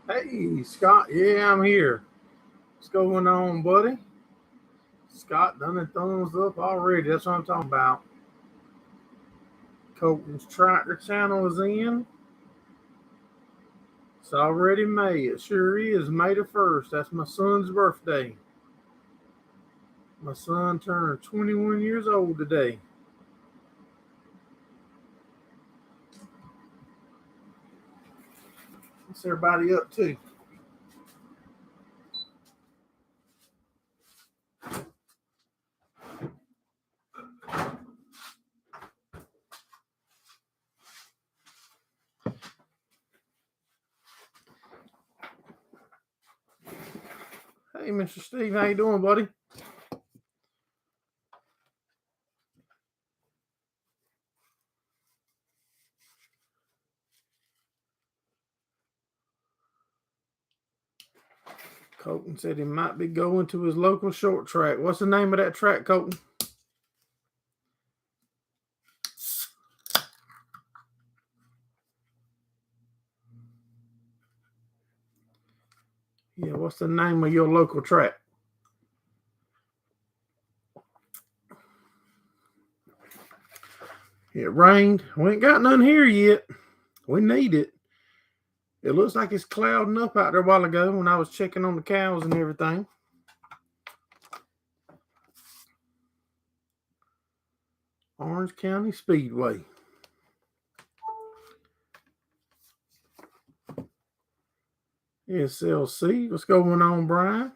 Hey, Scott. Yeah, I'm here. What's going on, buddy? Scott done a thumbs up already. That's what I'm talking about. Colton's Tractor channel is in. It's already May. It sure is. May the 1st. That's my son's birthday. My son turned 21 years old today. What's everybody up to? Hey, Mr. Steve. How you doing, buddy? Colton said he might be going to his local short track. What's the name of that track, Colton? Yeah, what's the name of your local track? It rained. We ain't got none here yet. We need it. It looks like it's clouding up out there a while ago when I was checking on the cows and everything. Orange County Speedway. SLC. What's going on, Brian?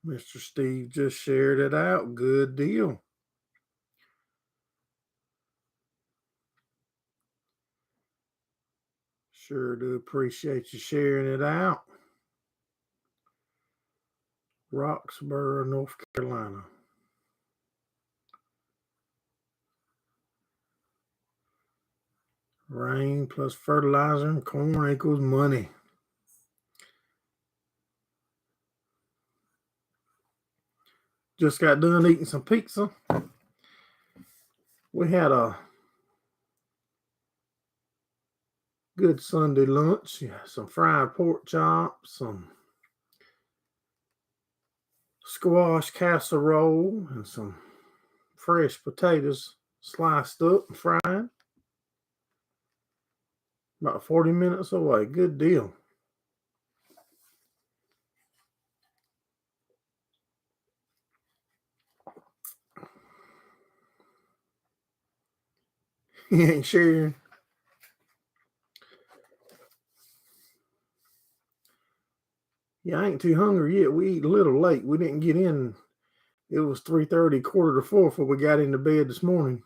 Mr. Steve just shared it out. Good deal. Sure do appreciate you sharing it out. Roxborough, North Carolina. Rain plus fertilizer and corn equals money. Just got done eating some pizza. We had a good Sunday lunch. Yeah, some fried pork chops, some squash casserole, and some fresh potatoes sliced up and fried. About 40 minutes away. Good deal. He ain't sharing. Yeah, I ain't too hungry yet. We eat a little late. We didn't get in. It was 3:30, quarter to 4 before we got into bed this morning.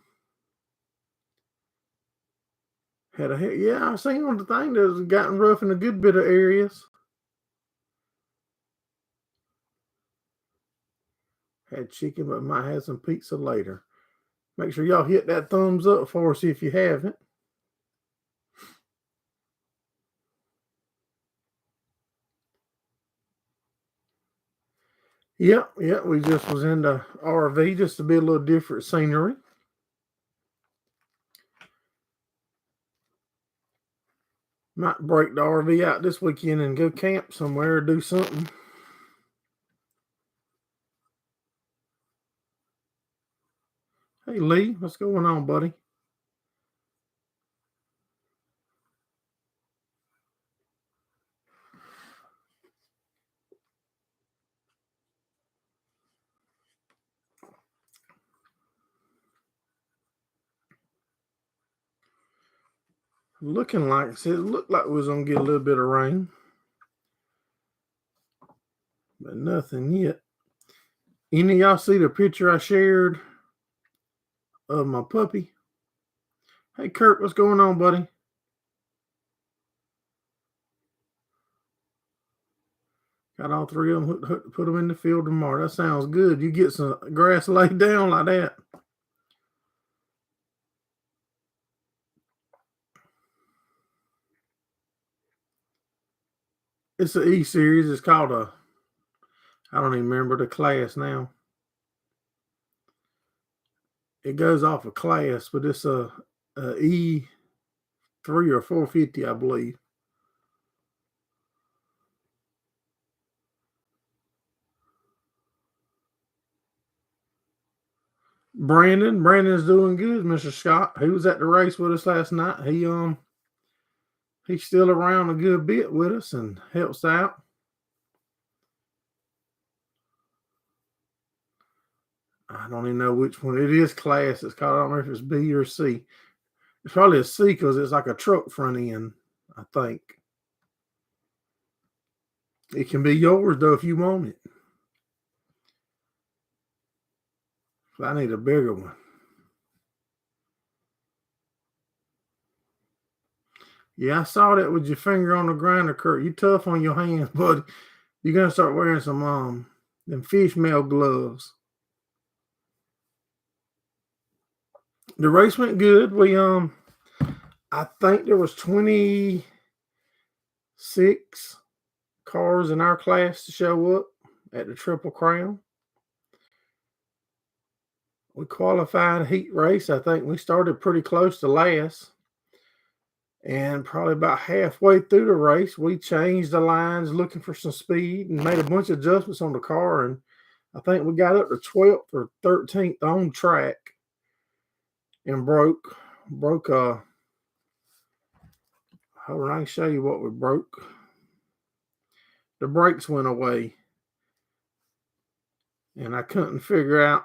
Yeah, I seen on the thing that it's gotten rough in a good bit of areas. Had chicken, but might have some pizza later. Make sure y'all hit that thumbs up for us if you haven't. Yeah, we just was in the RV just to be a little different scenery. Might break the RV out this weekend and go camp somewhere or do something. Hey, Lee, what's going on, buddy? Looking like it looked like we was gonna get a little bit of rain, but nothing yet. Any of y'all see the picture I shared of my puppy? Hey, Kurt, what's going on, buddy? Got all three of them put them in the field tomorrow. That sounds good. You get some grass laid down like that. It's an E series. It's called a I don't even remember the class now. It goes off a class, but it's a E3 or 450, I believe. Brandon's doing good, Mr. Scott. He was at the race with us last night. He's still around a good bit with us and helps out. I don't even know which one it is. Class. It's called. I don't know if it's B or C. It's probably a C because it's like a truck front end. I think it can be yours though if you want it. I need a bigger one. Yeah, I saw that with your finger on the grinder, Kurt. You tough on your hands, buddy. You're gonna start wearing some them fish mail gloves. The race went good. I think there was 26 cars in our class to show up at the Triple Crown. We qualified a heat race. I think we started pretty close to last. And probably about halfway through the race, we changed the lines looking for some speed and made a bunch of adjustments on the car. And I think we got up to 12th or 13th on track and broke hold on, I can show you what we broke. The brakes went away. And I couldn't figure out.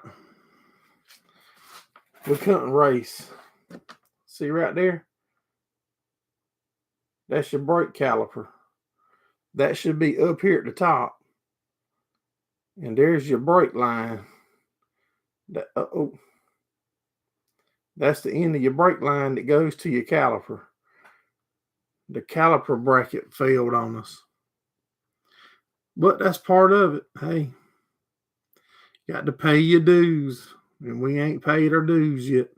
We couldn't race. See right there? That's your brake caliper. That should be up here at the top. And there's your brake line. That's the end of your brake line that goes to your caliper. The caliper bracket failed on us. But that's part of it. Hey, got to pay your dues. And we ain't paid our dues yet.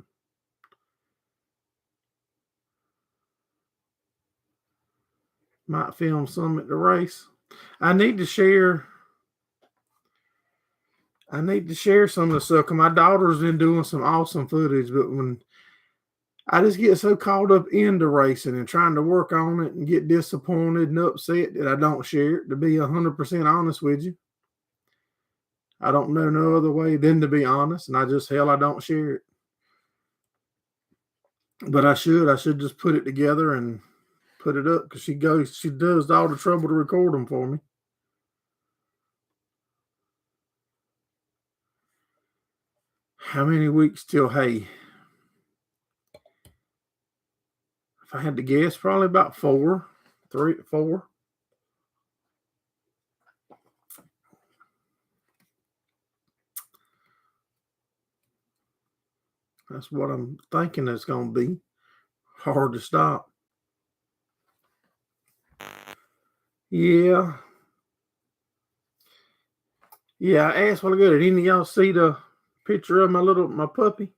Might film some at the race. I need to share some of the stuff. My daughter's been doing some awesome footage, but when I just get so caught up into racing and trying to work on it and get disappointed and upset that I don't share it, to be 100% honest with you. I don't know no other way than to be honest, and I don't share it. But I should just put it together and put it up because she does all the trouble to record them for me. How many weeks till hay? If I had to guess, probably about 4. That's what I'm thinking it's going to be. Hard to stop. Yeah. Yeah, I asked while ago, did any of y'all see the picture of my puppy?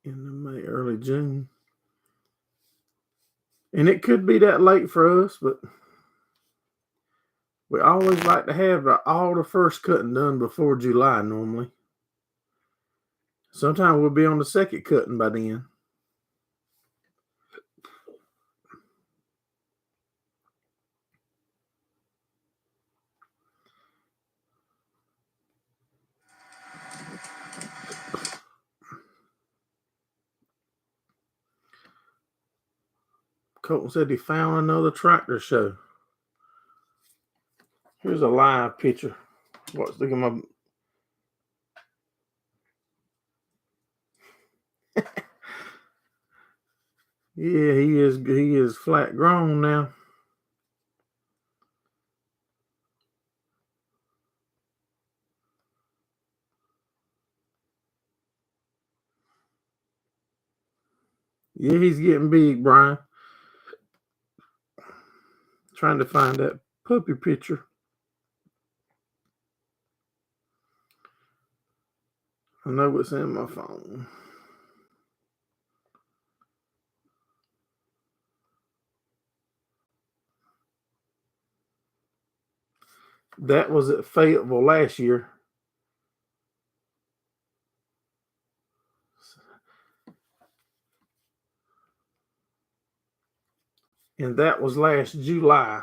In the May, early June. And it could be that late for us, but we always like to have all the first cutting done before July normally. Sometimes we'll be on the second cutting by then. Colton said he found another tractor show. Here's a live picture. Look at my. Yeah, he is flat grown now. Yeah, he's getting big, Brian. Trying to find that puppy picture. I know it's in my phone. That was at Fayetteville last year. And that was last July.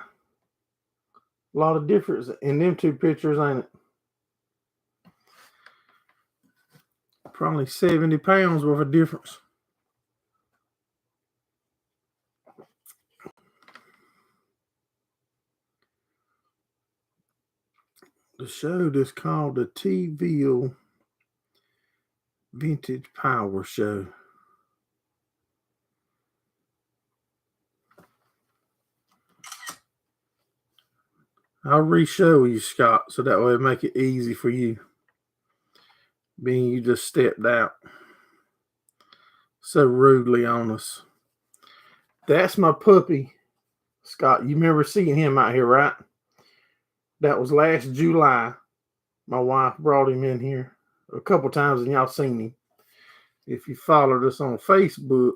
A lot of difference in them two pictures, ain't it? Probably 70 pounds worth of difference. The show that's called the T-Ville Vintage Power Show. I'll re-show you, Scott, so that way it'll make it easy for you. Being you just stepped out so rudely on us. That's my puppy, Scott. You remember seeing him out here, right? That was last July. My wife brought him in here a couple times, and y'all seen him. If you followed us on Facebook,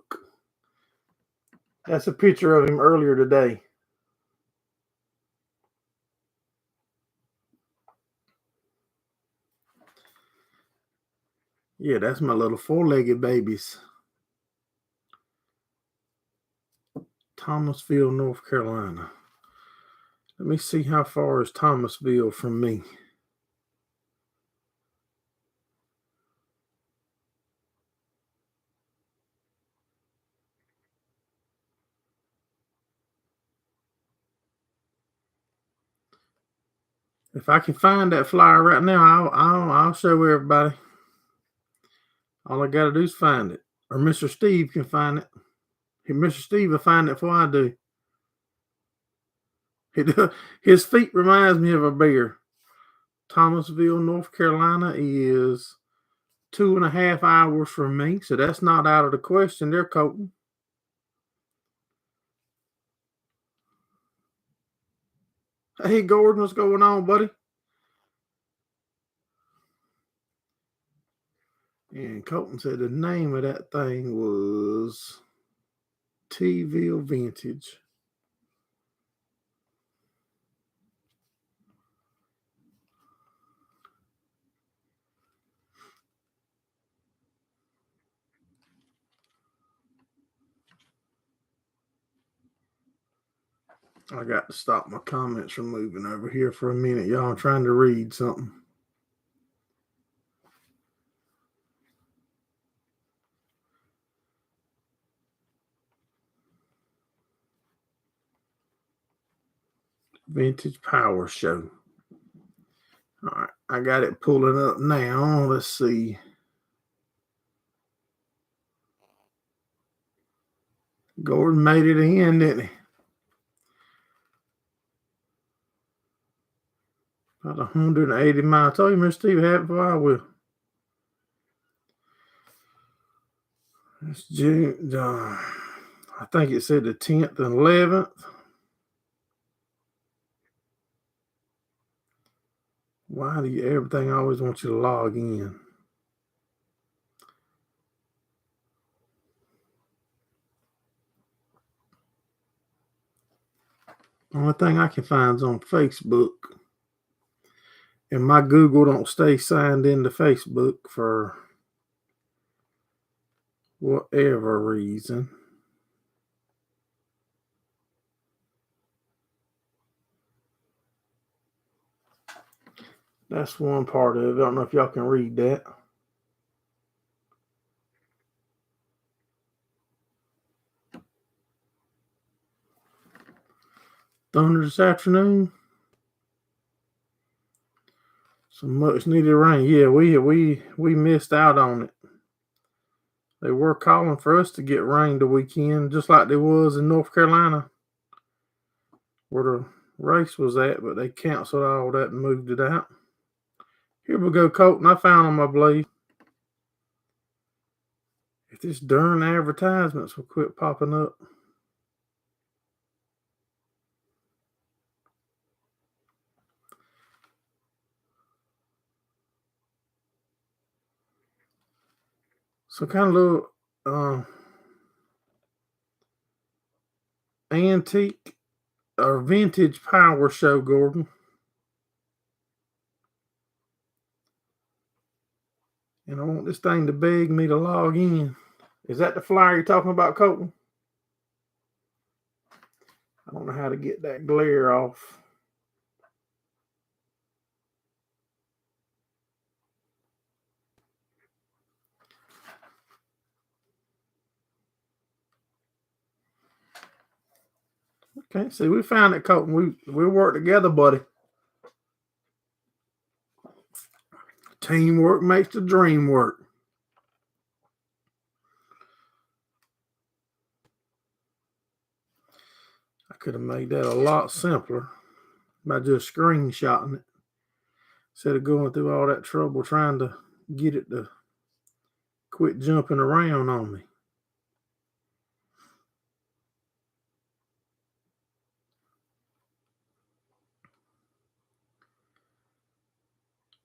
that's a picture of him earlier today. Yeah, that's my little four-legged babies. Thomasville, North Carolina. Let me see how far is Thomasville from me. If I can find that flyer right now, I'll show everybody. All I got to do is find it. Or Mr. Steve can find it. Mr. Steve will find it before I do. His feet reminds me of a bear. Thomasville, North Carolina is 2.5 hours from me, so that's not out of the question there, Colton. Hey, Gordon, what's going on, buddy? And Colton said the name of that thing was T-Ville Vintage. I got to stop my comments from moving over here for a minute, y'all. I'm trying to read something. Vintage Power Show. All right, I got it pulling up now. Let's see. Gordon made it in, didn't he? About 180 miles. I told you, Mr. Steve, have it before I will. It's June. I think it said the 10th and 11th. Why do you everything always want you to log in? Only thing I can find is on Facebook. And my Google don't stay signed into Facebook for whatever reason. That's one part of it. I don't know if y'all can read that. Thunder this afternoon. Some much needed rain. Yeah, we missed out on it. They were calling for us to get rain the weekend, just like there was in North Carolina, where the race was at, but they canceled all that and moved it out. Here we go, Colton. I found them, I believe. If this darn advertisements will quit popping up. So kind of little antique or vintage power show, Gordon. And I want this thing to beg me to log in. Is that the flyer you're talking about, Colton? I don't know how to get that glare off. Okay, see, we found it, Colton. We work together, buddy. Teamwork makes the dream work. I could have made that a lot simpler by just screenshotting it instead of going through all that trouble trying to get it to quit jumping around on me.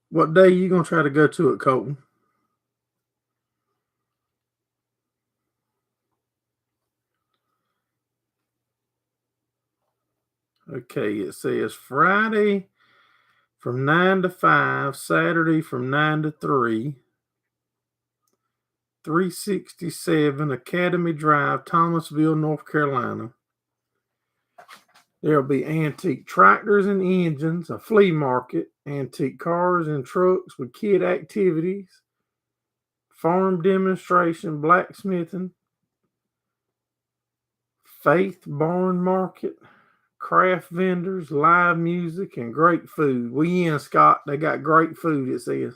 What day are you going to try to go to it, Colton? Okay, it says Friday from 9 to 5, Saturday from 9 to 3, 367 Academy Drive, Thomasville, North Carolina. There'll be antique tractors and engines, a flea market, antique cars and trucks with kid activities, farm demonstration, blacksmithing, faith barn market, craft vendors, live music, and great food. We in, Scott. They got great food, it says.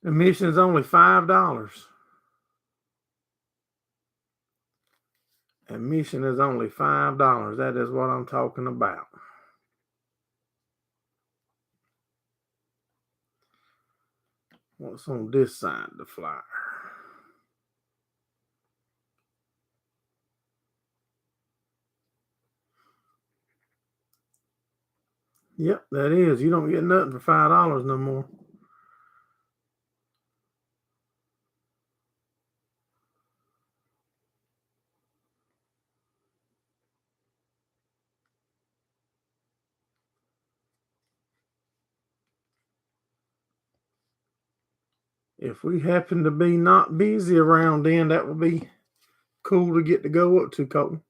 Admission is only $5. Admission is only $5. That is what I'm talking about. What's on this side of the flyer? Yep, that is. You don't get nothing for $5 no more. If we happen to be not busy around then, that would be cool to get to go up to, Colton.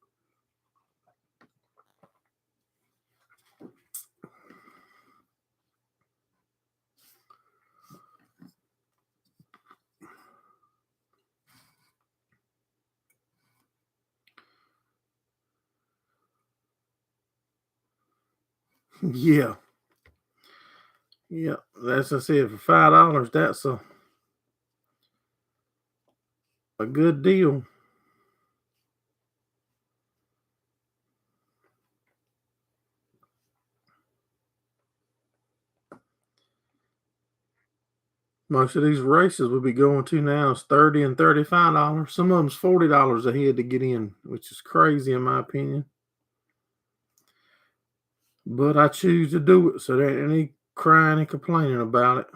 Yeah. Yeah. As I said, for $5, that's a good deal. Most of these races we'll be going to now is $30 and $35. Some of them's $40 a head to get in, which is crazy in my opinion. But I choose to do it, so there ain't any crying and complaining about it.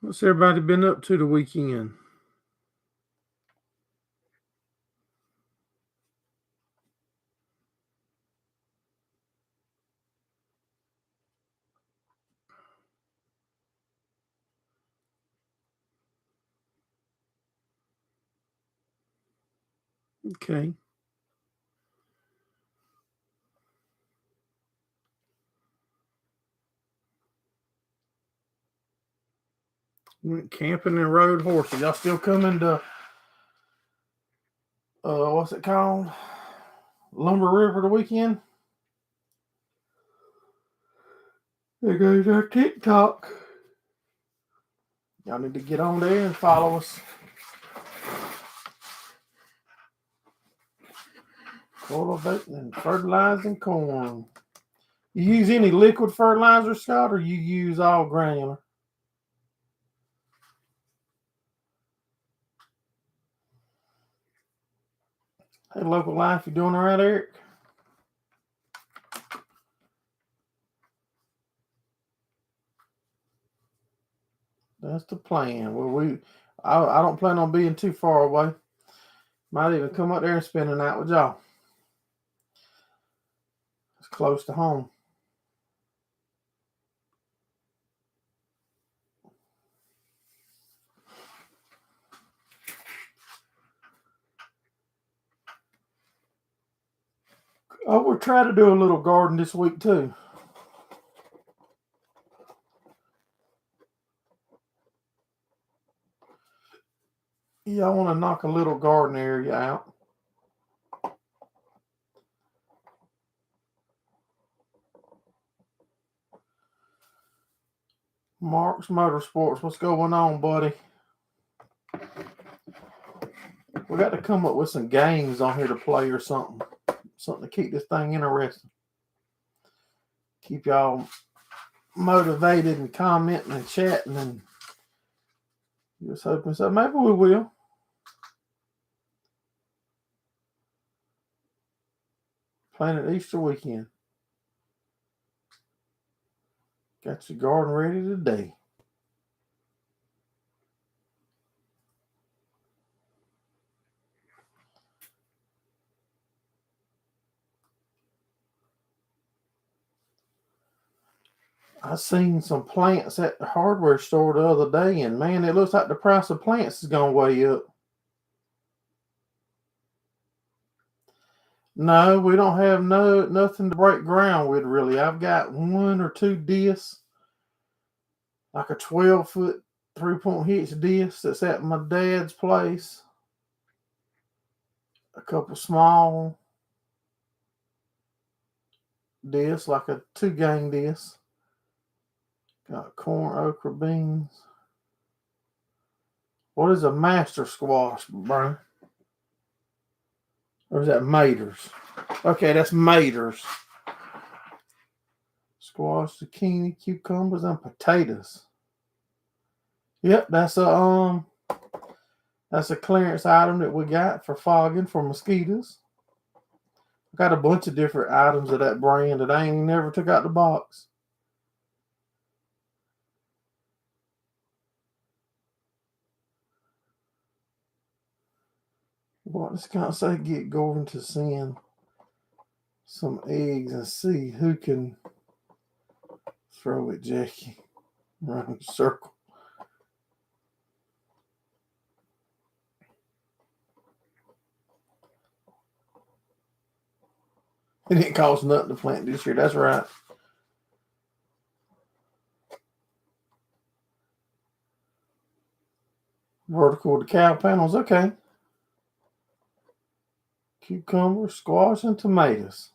What's everybody been up to the weekend? Okay. Went camping and rode horses. Y'all still coming to what's it called? Lumber River the weekend? There goes our TikTok. Y'all need to get on there and follow us. Cultivating and fertilizing corn. You use any liquid fertilizer, Scott, or you use all granular? Hey, local life, you doing all right, Eric? That's the plan. Well, I don't plan on being too far away. Might even come up there and spend a night with y'all. It's close to home. Oh, we'll try to do a little garden this week too. Yeah, I want to knock a little garden area out. Mark's Motorsports, what's going on, buddy? We got to come up with some games on here to play or something. Something to keep this thing interesting. Keep y'all motivated and commenting and chatting, and just hoping so. Maybe we will. Playing it Easter weekend. Got your garden ready today. I seen some plants at the hardware store the other day, and man, it looks like the price of plants is going way up. No, we don't have nothing to break ground with really. I've got 1 or 2 discs, like a 12-foot 3-point hitch disc that's at my dad's place. A couple small discs, like a 2-gang disc. Got corn, okra, beans. What is a master squash, Brian? Or is that maters? Okay, that's maters. Squash, zucchini, cucumbers, and potatoes. Yep, that's a clearance item that we got for fogging for mosquitoes. I got a bunch of different items of that brand that I ain't never took out the box. What does God say? Get Gordon to send some eggs and see who can throw it, Jackie. Around the circle. It didn't cost nothing to plant this year. That's right. Vertical to cow panels. Okay. Cucumber, squash, and tomatoes.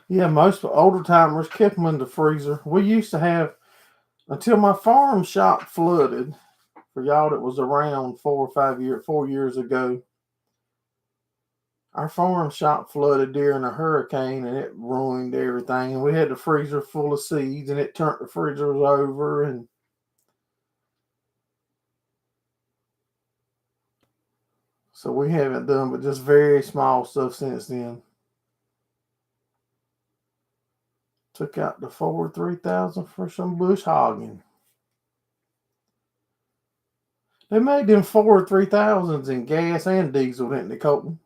Yeah, most older timers kept them in the freezer. We used to have, until my farm shop flooded, for y'all that was around 4 years ago, our farm shop flooded during a hurricane and it ruined everything. And we had the freezer full of seeds and it turned the freezers over. And so we haven't done but just very small stuff since then. Took out the Ford 3000 for some bush hogging. They made them Ford 3000s in gas and diesel, didn't they, Colton?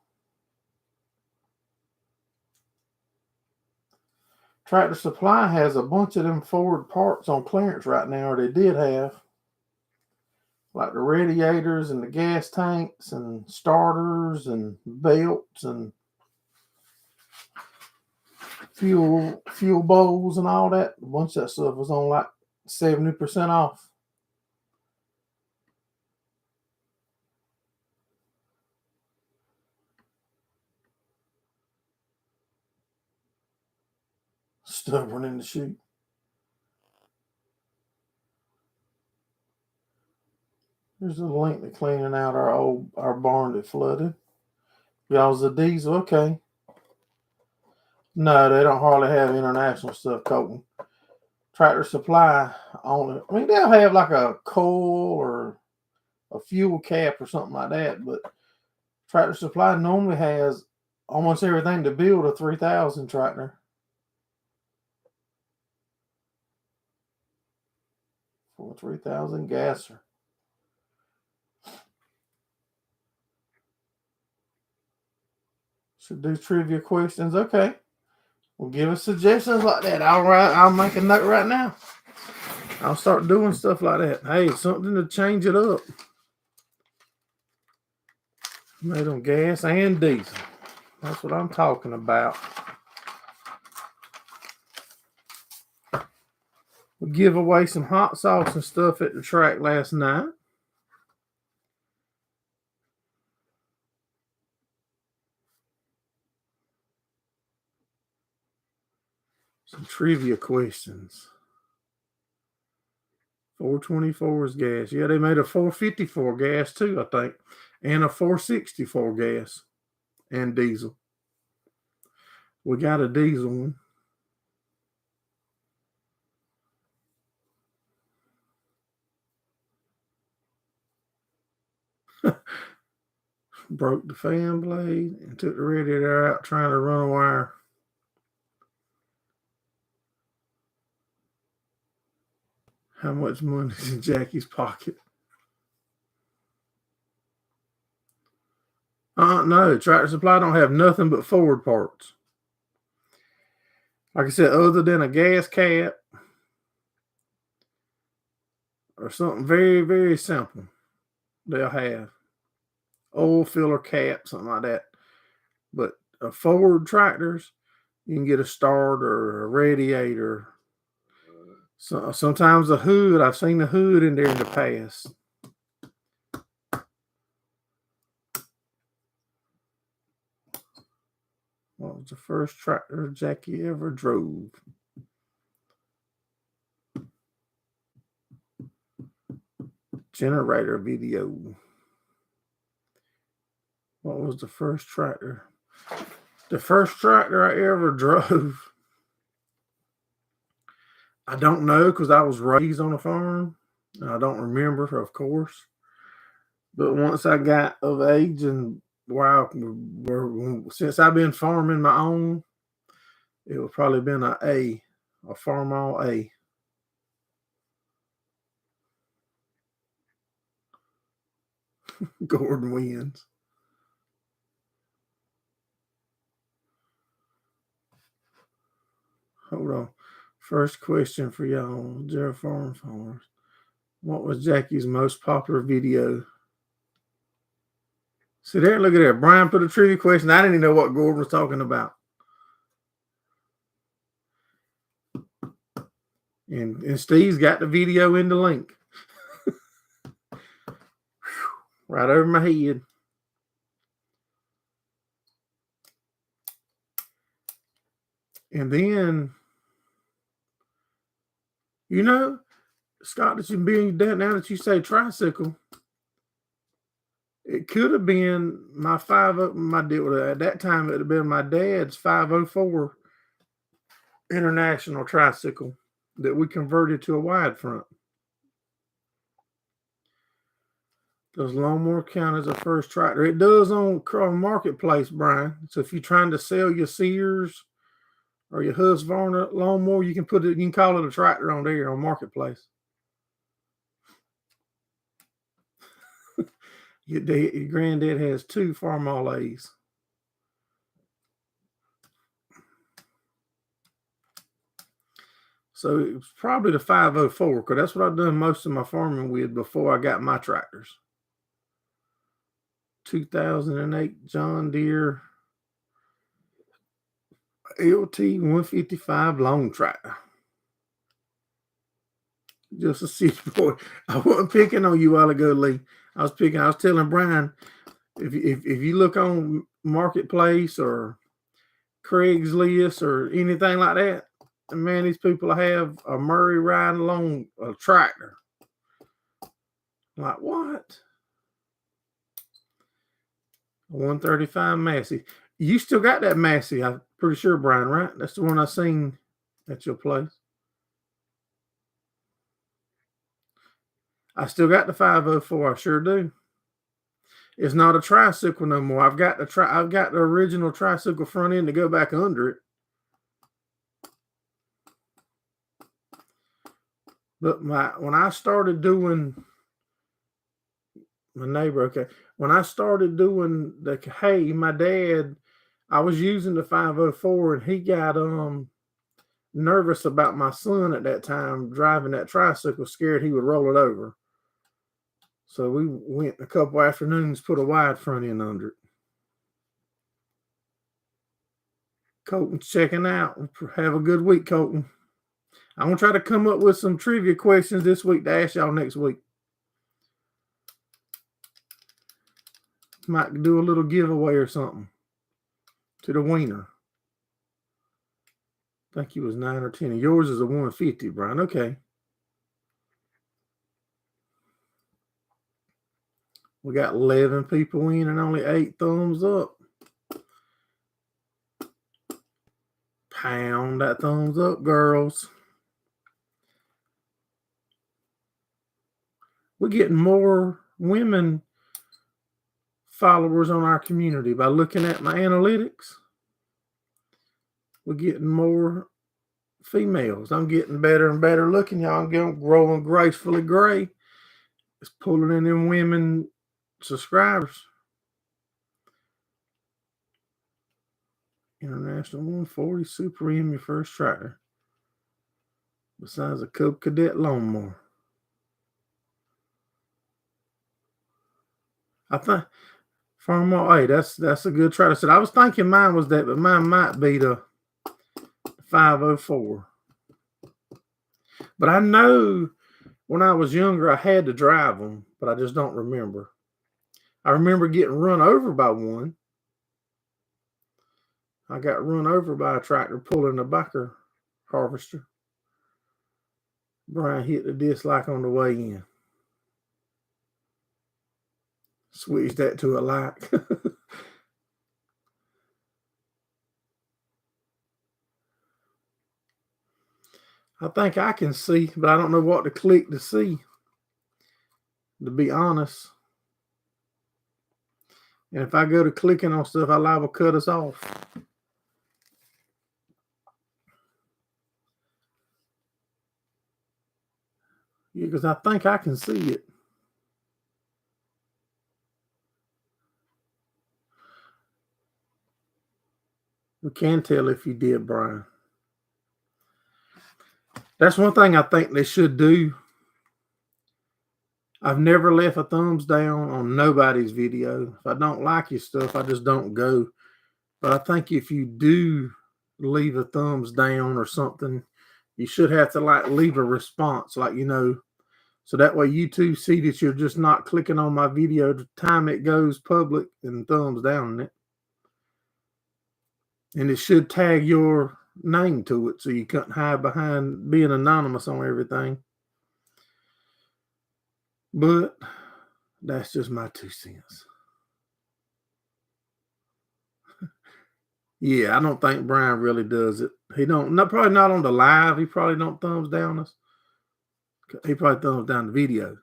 Tractor Supply has a bunch of them Ford parts on clearance right now, or they did have. Like the radiators and the gas tanks and starters and belts and fuel bowls and all that. A bunch of that stuff was on like 70% off. Stubborn in the chute. Here's a link to cleaning out our barn that flooded. Y'all's a diesel, okay. No, they don't hardly have international stuff, Colton. Tractor Supply only. I mean, they'll have like a coal or a fuel cap or something like that, but Tractor Supply normally has almost everything to build a 3000 tractor. For 3000 gasser. Should do trivia questions. Okay. Well, give us suggestions like that. I'll make a note right now. I'll start doing stuff like that. Hey, it's something to change it up. Made them gas and diesel. That's what I'm talking about. We give away some hot sauce and stuff at the track last night. Some trivia questions. 424 is gas. Yeah, they made a 454 gas too, I think. And a 464 gas and diesel. We got a diesel one. Broke the fan blade and took the radiator out trying to run a wire. How much money is in Jackie's pocket? No, Tractor Supply don't have nothing but Ford parts. Like I said, other than a gas cap or something very, very simple, they'll have oil filler cap, something like that. But Ford tractors, you can get a starter or a radiator. So sometimes a hood. I've seen the hood in there in the past. What was the first tractor Jackie ever drove? Generator video. What was the first tractor? The first tractor I ever drove, I don't know because I was raised on a farm. I don't remember, of course. But once I got of age and since I've been farming my own, it would probably been a Farmall A. Gordon wins. Hold on. First question for y'all, Jeff Farmers. What was Jackie's most popular video? See there, look at that. Brian put a trivia question. I didn't even know what Gordon was talking about. And Steve's got the video in the link. Right over my head. And then, you know, Scott, that you being done now that you say tricycle, it could have been my deal at that time. It would have been my dad's 504 International tricycle that we converted to a wide front. Does lawnmower count as a first tractor? It does on Marketplace, Brian. So if you're trying to sell your Sears or your Husqvarna lawnmower, you can call it a tractor on there on Marketplace. Your granddad has 2 Farmall A's. So it was probably the 504 because that's what I've done most of my farming with before I got my tractors. 2008 John Deere LT 155 long tractor. Just a city boy. I wasn't picking on you a while ago, Lee. I was telling Brian, if you look on Marketplace or Craigslist or anything like that, man, these people have a Murray riding along a tractor. Like what? A 135 Massey. You still got that Massey, I'm pretty sure, Brian, right? That's the one I seen at your place. I still got the 504. I sure do. It's not a tricycle no more. I've got the original tricycle front end to go back under it. But when I started doing my neighbor, okay. When I started doing the hay, my dad, I was using the 504 and he got nervous about my son at that time driving that tricycle, scared he would roll it over. So we went a couple afternoons, put a wide front end under it. Colton's checking out. Have a good week, Colton. I'm gonna try to come up with some trivia questions this week to ask y'all next week. Might do a little giveaway or something to the winner. I think he was 9 or 10. Yours is a 150, Brian. Okay. We got 11 people in and only 8 thumbs up. Pound that thumbs up, girls. We're getting more women followers on our community by looking at my analytics. We're getting more females. I'm getting better and better looking. Y'all, I'm growing gracefully gray. It's pulling in them women subscribers. International 140 Super M, your first tractor. Besides a Cub Cadet lawnmower. I think Farmall, hey, that's a good tractor. I said I was thinking mine was that, but mine might be the 504. But I know when I was younger, I had to drive them, but I just don't remember. I remember getting run over by one. I got run over by a tractor pulling a backer harvester. Brian hit the dislike on the way in. Switched that to a like. I think I can see, but I don't know what to click to see, to be honest. And if I go to clicking on stuff, I liable to cut us off. Yeah, because I think I can see it. We can tell if you did, Brian. That's one thing I think they should do. I've never left a thumbs down on nobody's video. If I don't like your stuff, I just don't go. But I think if you do leave a thumbs down or something, you should have to leave a response, so that way YouTube see that you're just not clicking on my video the time it goes public and thumbs down on it. And it should tag your name to it so you can't hide behind being anonymous on everything. But that's just my 2 cents. Yeah, I don't think Brian really does it. He probably not on the live. He probably don't thumbs down us. He probably thumbs down the video.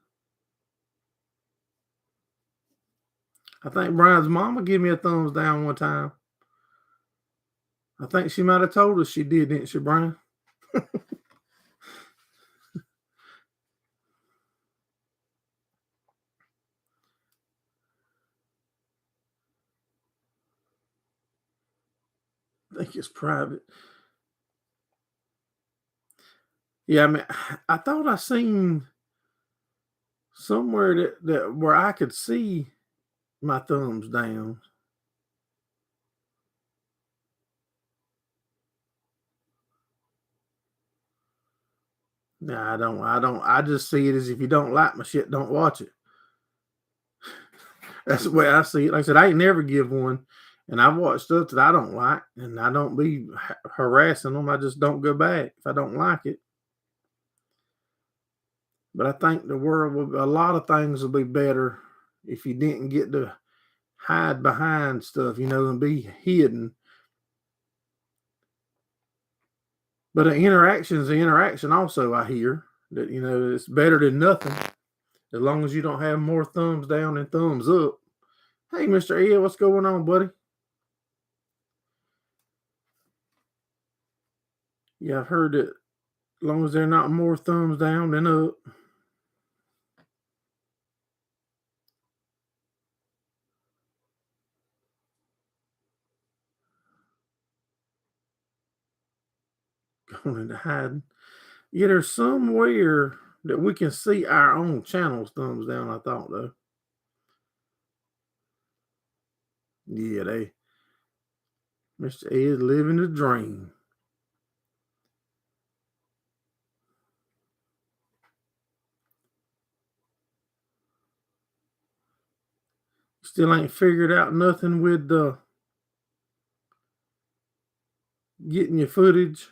I think Brian's mama gave me a thumbs down one time. I think she might have told us she did, didn't she, Brian? I think it's private. Yeah, I mean, I thought I seen somewhere that where I could see my thumbs down. Nah, I don't. I just see it as if you don't like my shit, don't watch it. That's the way I see it. Like I said, I ain't never give one, and I've watched stuff that I don't like, and I don't be harassing them. I just don't go back if I don't like it. But I think a lot of things will be better if you didn't get to hide behind stuff, and be hidden. But an interaction is an interaction also, I hear. That, it's better than nothing. As long as you don't have more thumbs down and thumbs up. Hey, Mr. Ed, what's going on, buddy? Yeah, I've heard that long as they're not more thumbs down than up. Going into hiding. Yeah, there's somewhere that we can see our own channels thumbs down, I thought, though. Yeah, Mr. Ed living the dream. Still ain't figured out nothing with getting your footage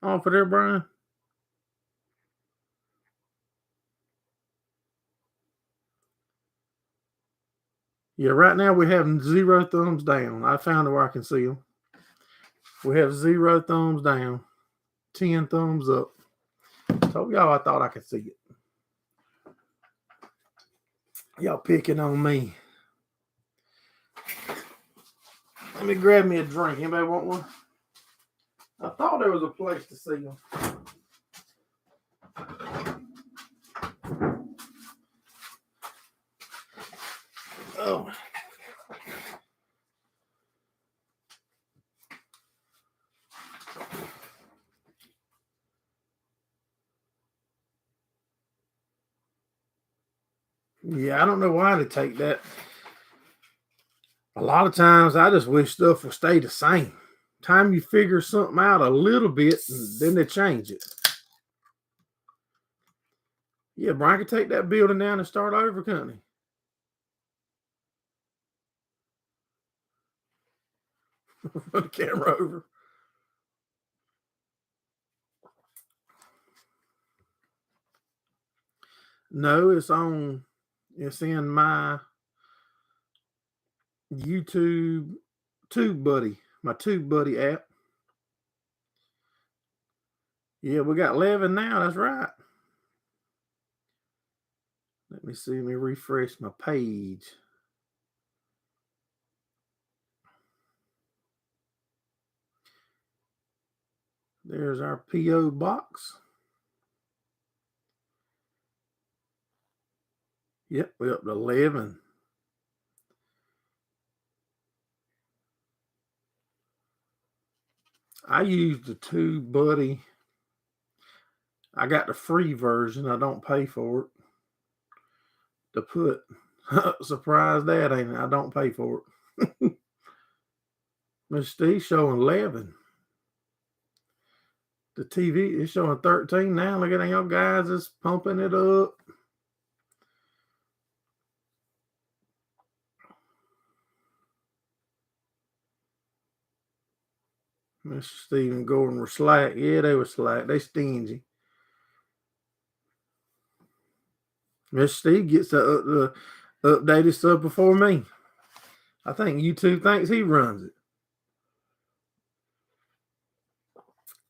off of there, Brian. Yeah, right now we have 0 thumbs down. I found where I can see them. We have 0 thumbs down, 10 thumbs up. Told y'all I thought I could see it. Y'all picking on me. Let me grab me a drink. Anybody want one? I thought there was a place to see them. Oh. Yeah, I don't know why they take that. A lot of times I just wish stuff would stay the same. Time you figure something out a little bit, then they change it. Yeah, Brian could take that building down and start over, couldn't he? Put the camera over. No, it's in my YouTube Tube Buddy, my Tube Buddy app. Yeah, we got 11 now. That's right. Let me see. Let me refresh my page. There's our P.O. box. Yep, we're up to 11. I use the Tube Buddy. I got the free version. I don't pay for it. To put, surprise that, ain't it? I don't pay for it. Mr. Steve showing 11. The TV is showing 13 now. Look at y'all guys is pumping it up. Mr. Steve and Gordon were slack. Yeah, they were slack. They stingy. Mr. Steve gets the updated stuff before me. I think YouTube thinks he runs it.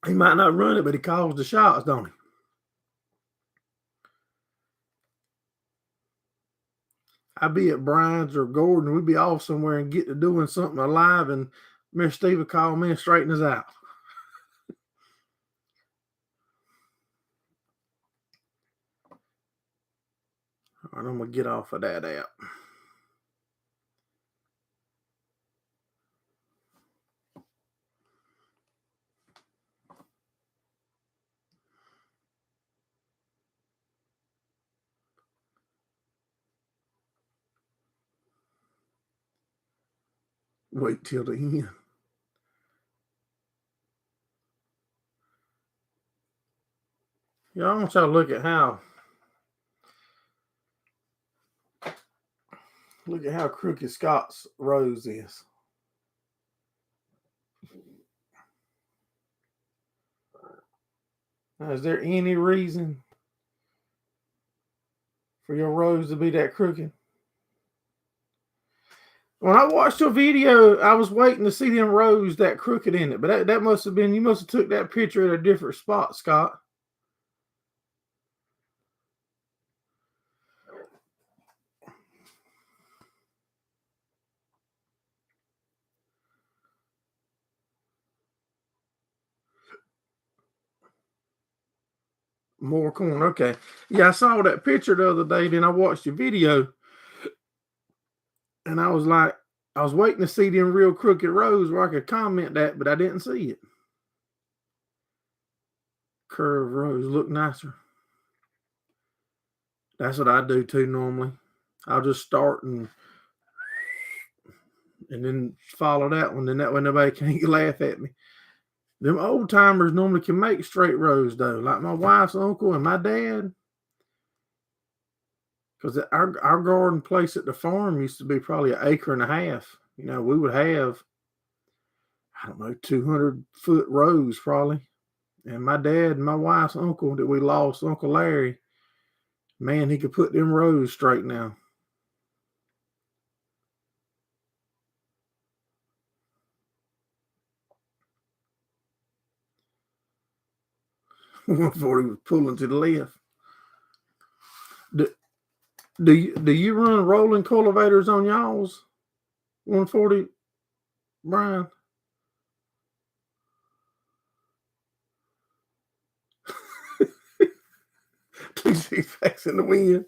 He might not run it, but he calls the shots, don't he? I'd be at Brian's or Gordon. We'd be off somewhere and get to doing something alive, and Mr. Steve would call me and straighten us out. All right, I'm going to get off of that app. Wait till the end. Yeah, I want y'all to look at how crooked Scott's rose is. Now, is there any reason for your rose to be that crooked? When I watched your video, I was waiting to see them rows that crooked in it, but that must have been, you must have took that picture at a different spot, Scott. More corn. Okay. Yeah, I saw that picture the other day. Then I watched your video, and I was like, I was waiting to see them real crooked rows where I could comment that, but I didn't see it. Curved rows look nicer. That's what I do too normally. I'll just start and then follow that one. Then that way nobody can't laugh at me. Them old timers normally can make straight rows though, like my wife's uncle and my dad. Because our garden place at the farm used to be probably an acre and a half. You know, we would have, I don't know, 200-foot rows probably. And my dad and my wife's uncle that we lost, Uncle Larry, man, he could put them rows straight now. Before he was pulling to the left. Do you run rolling cultivators on y'all's 140, Brian? TC facts in the wind.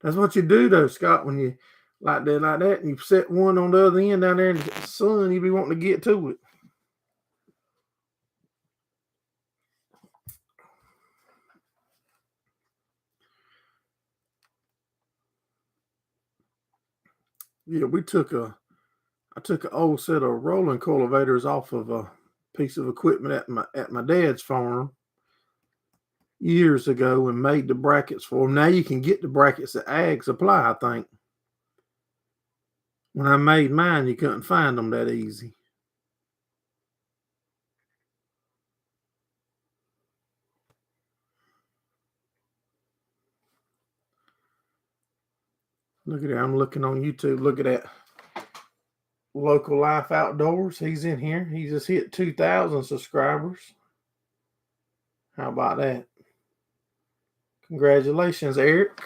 That's what you do though, Scott, when you like that, and you set one on the other end down there in the sun, you be wanting to get to it. Yeah, I took an old set of rolling cultivators off of a piece of equipment at my dad's farm years ago and made the brackets for them. Now you can get the brackets at Ag Supply, I think. When I made mine, you couldn't find them that easy. Look at that. I'm looking on YouTube. Look at that. Local Life Outdoors. He's in here. He just hit 2,000 subscribers. How about that? Congratulations, Eric.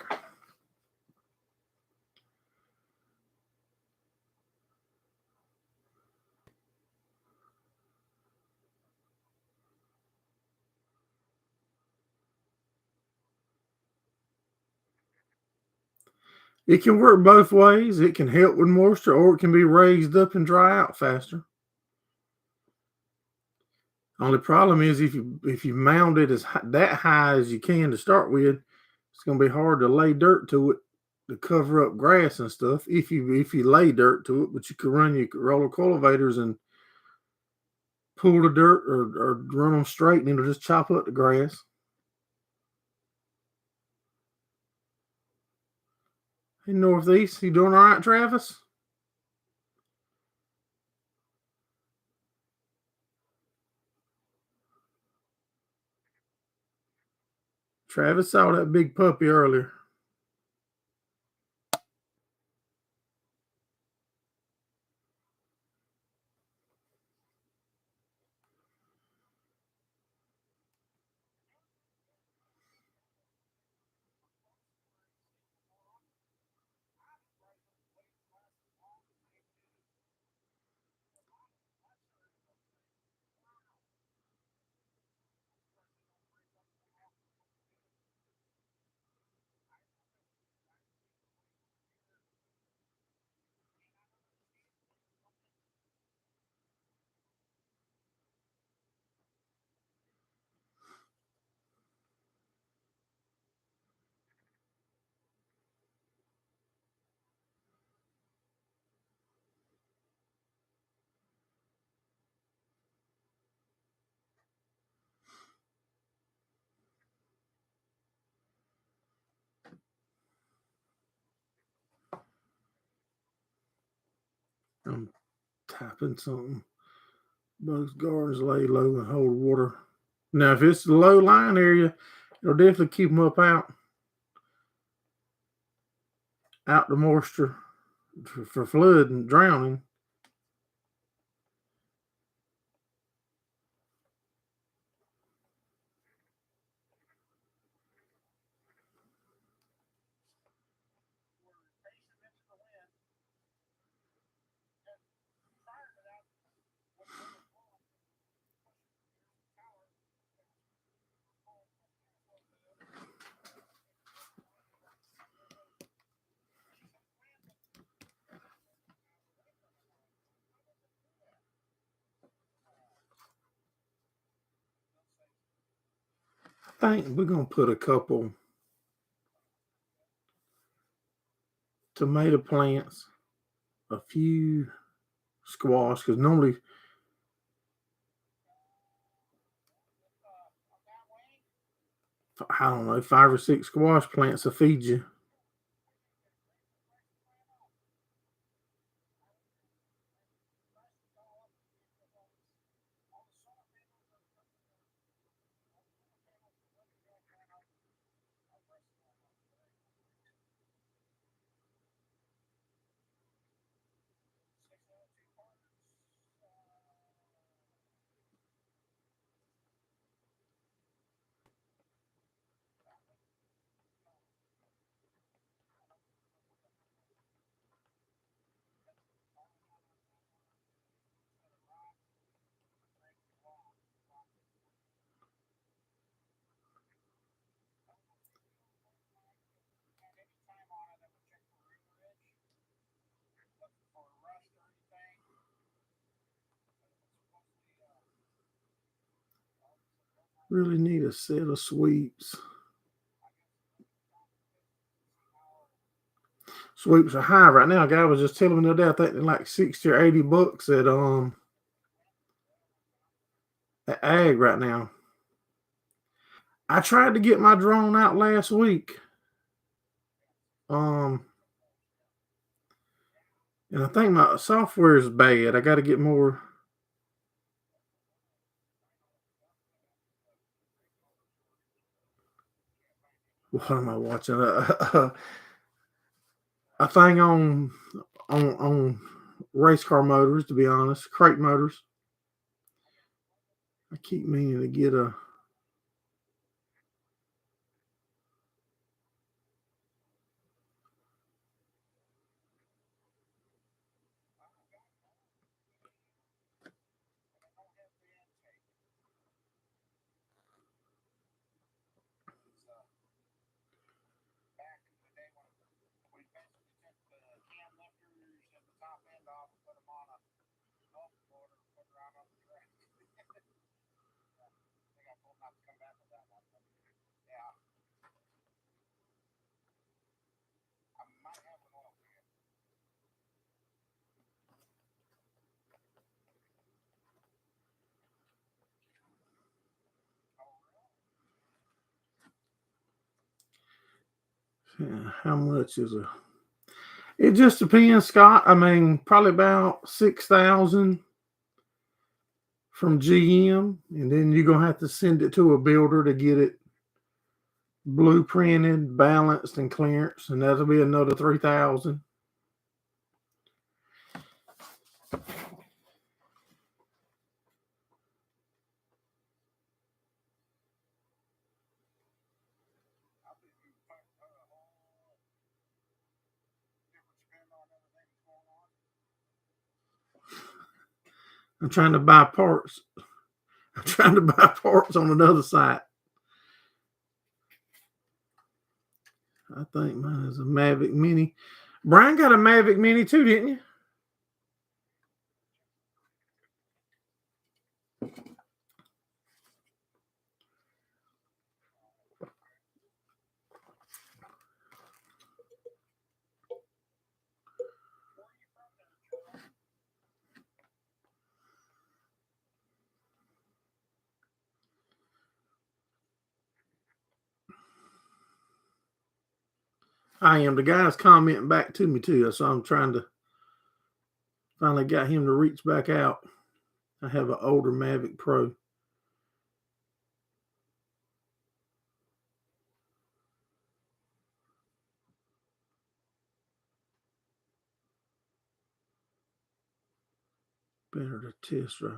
It can work both ways. It can help with moisture, or it can be raised up and dry out faster. Only problem is if you mound it that high as you can to start with, it's going to be hard to lay dirt to it to cover up grass and stuff. If you lay dirt to it, but you could run your roller cultivators and pull the dirt or run them straight, and it'll just chop up the grass. Hey, Northeast, you doing all right, Travis? Travis saw that big puppy earlier. I'm typing something. Most gardens lay low and hold water. Now, if it's the low lying area, it'll definitely keep them up out the moisture for flood and drowning. think we're gonna put a couple tomato plants, a few squash, because normally I don't know, 5 or 6 squash plants will feed you. Really need a set of sweeps. Sweeps are high right now. A guy was just telling me the other day, I think they're like 60 or 80 bucks at Ag right now. I tried to get my drone out last week. Um and I think my software is bad. I gotta get more. What am I watching? A thing on race car motors, to be honest, crate motors. I keep meaning to get a. How much is a? It just depends, Scott. I mean, probably about 6,000 from GM, and then you're gonna have to send it to a builder to get it blueprinted, balanced, and clearance, and that'll be another 3,000. I'm trying to buy parts. I'm trying to buy parts on another site. I think mine is a Mavic Mini. Brian got a Mavic Mini too, didn't you? I am. The guy's commenting back to me too, so I'm trying to finally got him to reach back out. I have an older Mavic Pro. Better to test drive.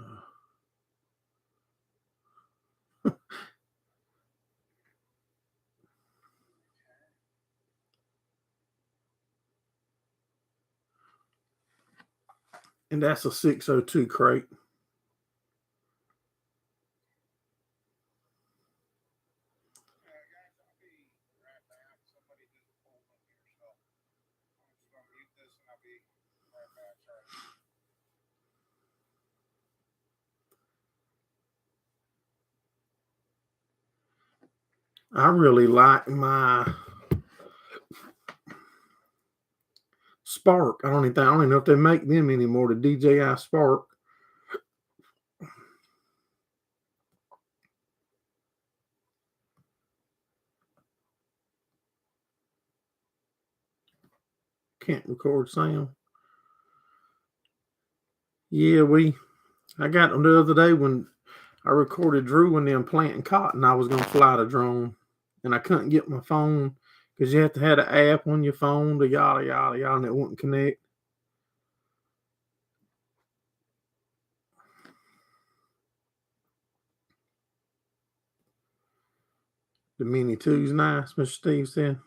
And that's a 602 crate. I really like my Spark. I don't even know if they make them anymore. The DJI Spark. Can't record sound. Yeah, I got them the other day when I recorded Drew and them planting cotton. I was gonna fly the drone, and I couldn't get my phone because you have to have an app on your phone to yada yada yada, and it wouldn't connect. The Mini 2's nice, Mr. Steve said.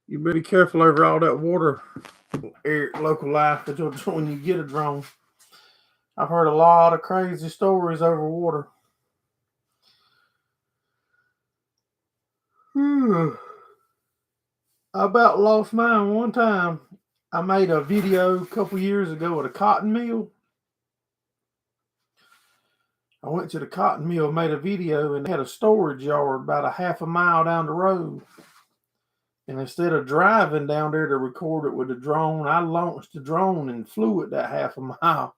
You better be careful over all that water, local life, that when you get a drone. I've heard a lot of crazy stories over water. I about lost mine one time. I made a video a couple years ago at a cotton mill. I went to the cotton mill, made a video, and they had a storage yard about a half a mile down the road. And instead of driving down there to record it with a drone, I launched the drone and flew it that half a mile.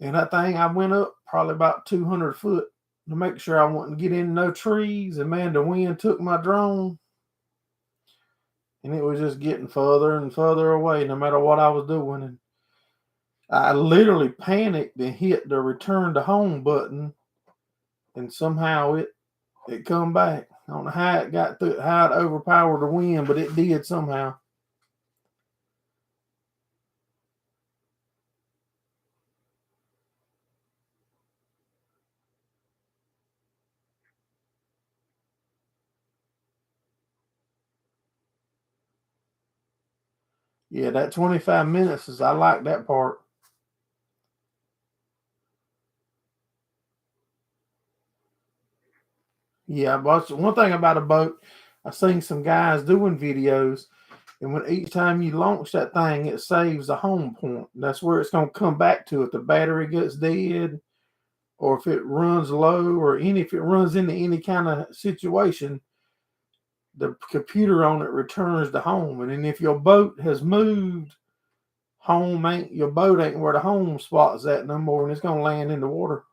And that thing, I went up probably about 200 foot to make sure I wouldn't get in no trees. And man, the wind took my drone, and it was just getting further and further away no matter what I was doing. And I literally panicked and hit the return to home button, and somehow it come back. I don't know how it got through, how it overpowered the wind, but it did somehow. Yeah, that 25 minutes is, I like that part. Yeah, but one thing about a boat, I've seen some guys doing videos, and when each time you launch that thing, it saves a home point. That's where it's going to come back to if the battery gets dead, or if it runs low, or if it runs into any kind of situation, the computer on it returns to home. And then if your boat has moved, your boat ain't where the home spot's at no more, and it's going to land in the water.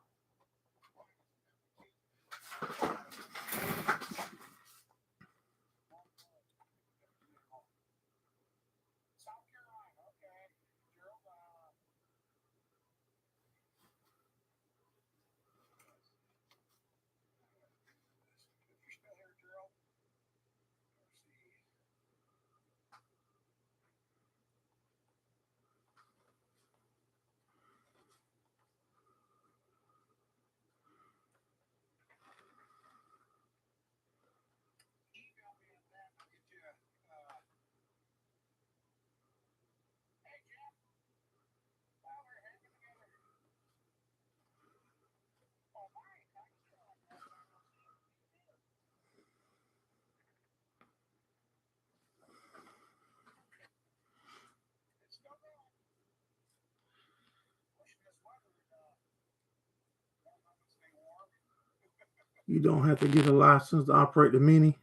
You don't have to get a license to operate the Mini.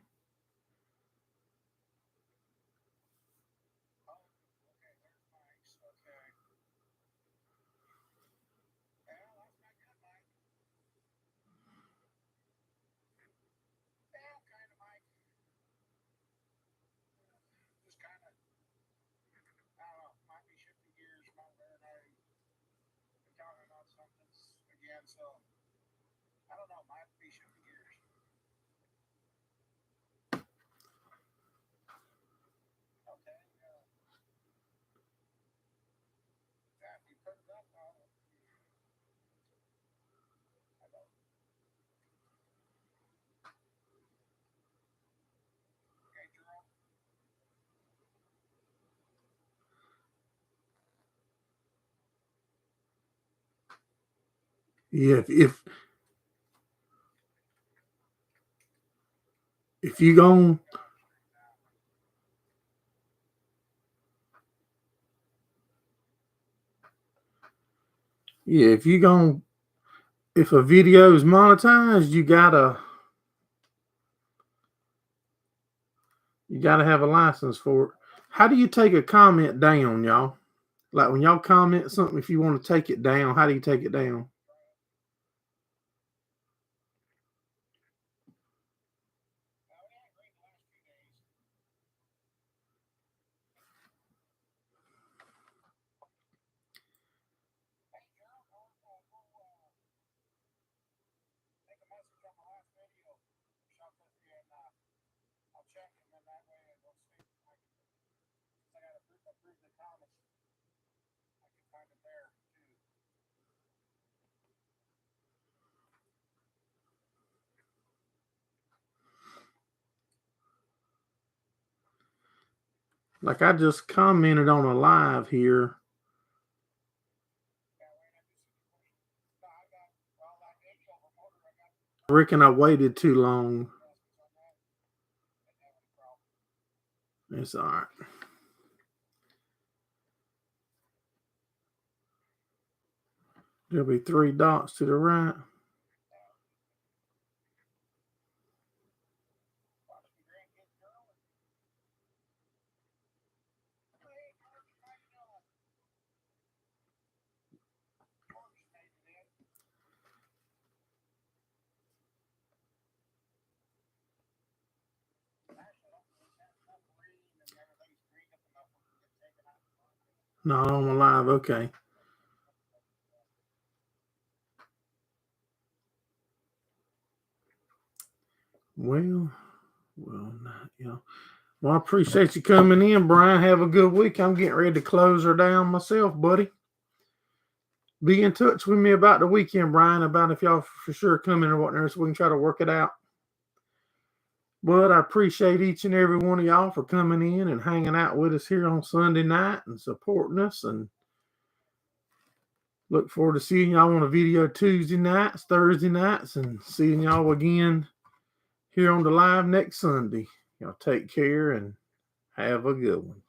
Yeah, if if you gon' yeah, if a video is monetized, you gotta have a license for it. How do you take a comment down, y'all? Like when y'all comment something, if you want to take it down, how do you take it down? Like I just commented on a live here. I reckon I waited too long. It's all right. There'll be 3 dots to the right. Not on the live. Okay. Well, not, Well, I appreciate you coming in, Brian. Have a good week. I'm getting ready to close her down myself, buddy. Be in touch with me about the weekend, Brian, about if y'all for sure coming or whatnot, so we can try to work it out. But I appreciate each and every one of y'all for coming in and hanging out with us here on Sunday night and supporting us. And look forward to seeing y'all on a video Tuesday nights, Thursday nights, and seeing y'all again here on the live next Sunday. Y'all take care and have a good one.